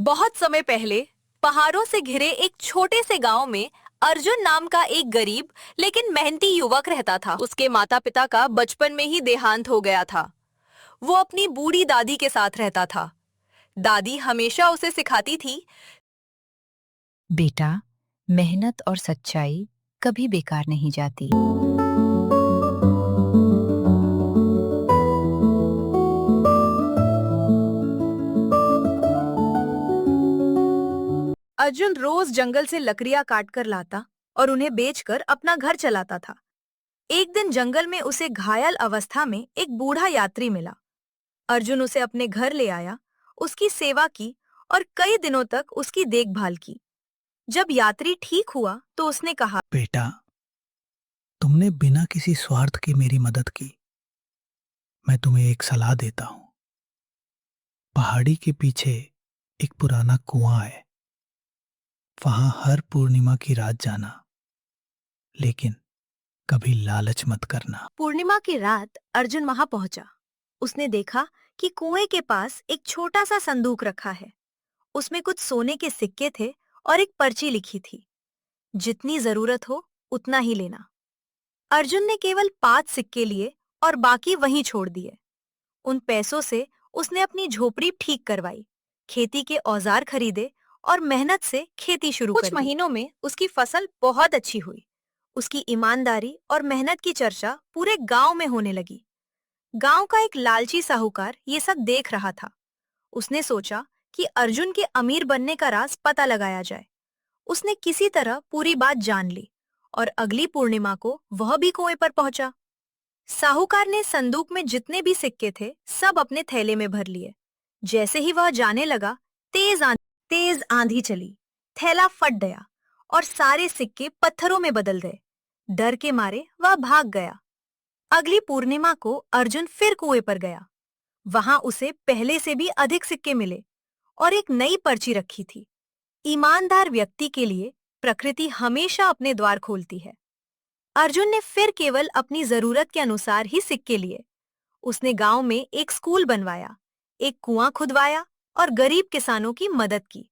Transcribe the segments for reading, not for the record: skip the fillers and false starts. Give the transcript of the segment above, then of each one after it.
बहुत समय पहले पहाड़ों से घिरे एक छोटे से गांव में अर्जुन नाम का एक गरीब लेकिन मेहनती युवक रहता था। उसके माता पिता का बचपन में ही देहांत हो गया था। वो अपनी बूढ़ी दादी के साथ रहता था। दादी हमेशा उसे सिखाती थी, बेटा, मेहनत और सच्चाई कभी बेकार नहीं जाती। अर्जुन रोज जंगल से लकड़ियां काट कर लाता और उन्हें बेचकर अपना घर चलाता था। एक दिन जंगल में उसे घायल अवस्था में एक बूढ़ा यात्री मिला। अर्जुन उसे अपने घर ले आया, उसकी सेवा की और कई दिनों तक उसकी देखभाल की। जब यात्री ठीक हुआ तो उसने कहा, बेटा, तुमने बिना किसी स्वार्थ के मेरी मदद की। मैं तुम्हें एक सलाह देता हूँ। पहाड़ी के पीछे एक पुराना कुआं है। वहां हर पूर्णिमा की रात जाना, लेकिन कभी लालच मत करना। पूर्णिमा की रात अर्जुन वहां पहुंचा। उसने देखा कि कुएं के पास एक छोटा सा संदूक रखा है। उसमें कुछ सोने के सिक्के थे और एक पर्ची लिखी थी, जितनी जरूरत हो उतना ही लेना। अर्जुन ने केवल 5 सिक्के लिए और बाकी वहीं छोड़ दिए। उन पैसों से उसने अपनी झोपड़ी ठीक करवाई, खेती के औजार खरीदे और मेहनत से खेती शुरू कर दी। कुछ महीनों में उसकी फसल बहुत अच्छी हुई। उसकी ईमानदारी और मेहनत की चर्चा पूरे गांव में होने लगी। गांव का एक लालची साहूकार ये सब देख रहा था। उसने सोचा कि अर्जुन के अमीर बनने का राज पता लगाया जाए। उसने किसी तरह पूरी बात जान ली और अगली पूर्णिमा को वह भी कुएं पर पहुंचा। साहूकार ने संदूक में जितने भी सिक्के थे सब अपने थैले में भर लिए। जैसे ही वह जाने लगा, तेज आंधी चली। थैला फट गया और सारे सिक्के पत्थरों में बदल गए। डर के मारे वह भाग गया। अगली पूर्णिमा को अर्जुन फिर कुएं पर गया। वहां उसे पहले से भी अधिक सिक्के मिले और एक नई पर्ची रखी थी। ईमानदार व्यक्ति के लिए प्रकृति हमेशा अपने द्वार खोलती है। अर्जुन ने फिर केवल अपनी जरूरत के अनुसार ही सिक्के लिए। उसने गांव में एक स्कूल बनवाया, एक कुआं खुदवाया और गरीब किसानों की मदद की।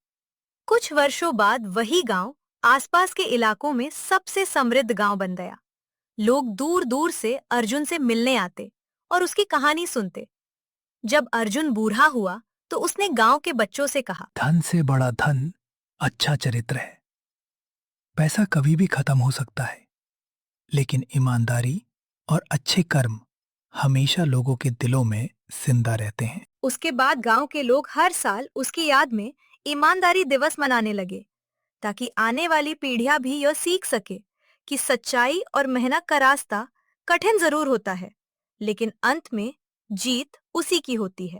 कुछ वर्षों बाद वही गांव आसपास के इलाकों में सबसे समृद्ध गांव बन गया। लोग दूर दूर से अर्जुन से मिलने आते और उसकी कहानी सुनते। जब अर्जुन बूढ़ा हुआ तो उसने गांव के बच्चों से कहा, धन से बड़ा धन अच्छा चरित्र है। पैसा कभी भी खत्म हो सकता है, लेकिन ईमानदारी और अच्छे कर्म हमेशा लोगों के दिलों में जिंदा रहते हैं। उसके बाद गांव के लोग हर साल उसकी याद में ईमानदारी दिवस मनाने लगे, ताकि आने वाली पीढ़ियां भी यह सीख सके कि सच्चाई और मेहनत का रास्ता कठिन जरूर होता है, लेकिन अंत में जीत उसी की होती है।